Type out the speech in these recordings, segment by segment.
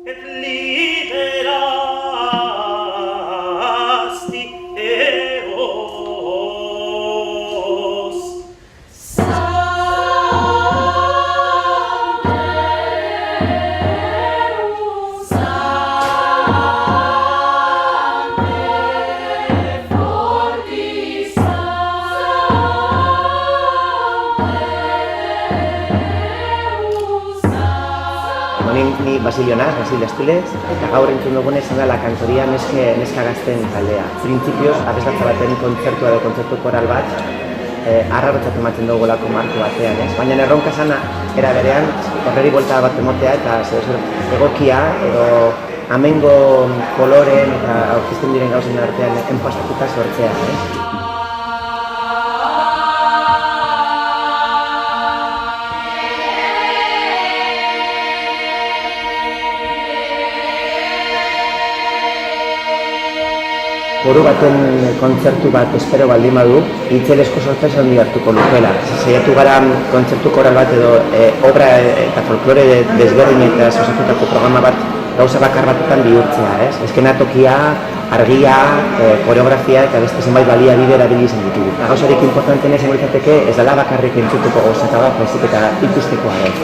et liberasti eos. Ni Basilio naz, Basilio Astiles, eta gaur entzun dugune izan da la kantoria neska gazten taldea. Principios, abesbatza baten kontzertua edo kontzertu koral bat, arrarotzat ematen dugulako marko batean, ez? Baina erronka sana, era berean, horreri buelta bat emotea eta egokia edo amengo koloren eta aurkizten diren gauzen artean enpastatuta sortzea, ez? Koru baten kontzertu bat espero baldin badu, itzelesko sorpresa handi hartuko lukeela. Saiatu gara kontzertu koral bat edo obra eta folklore desberdinetaz osatutako programa bat gauza bakar batetan bihurtzea, ez? Eskenatokia, argia, koreografia eta beste zenbait baliabide erabili izan ditugu. Gauzarik importanteena izango litzateke ez dela bakarrik entzuteko gauzaka bat, baizik eta ikustekoa, ez?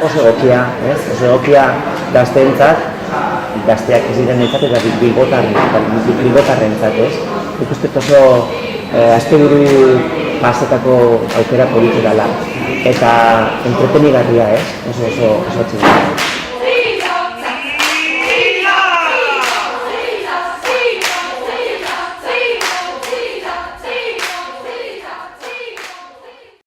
Oso egokia, oso egokia gazteentzat, gazteak ez direnentzat eta bilbotarrentzat, ez? Ikustet oso asteburu pasetako aukera politi dela eta entretenigarria, ez? Oso txinera.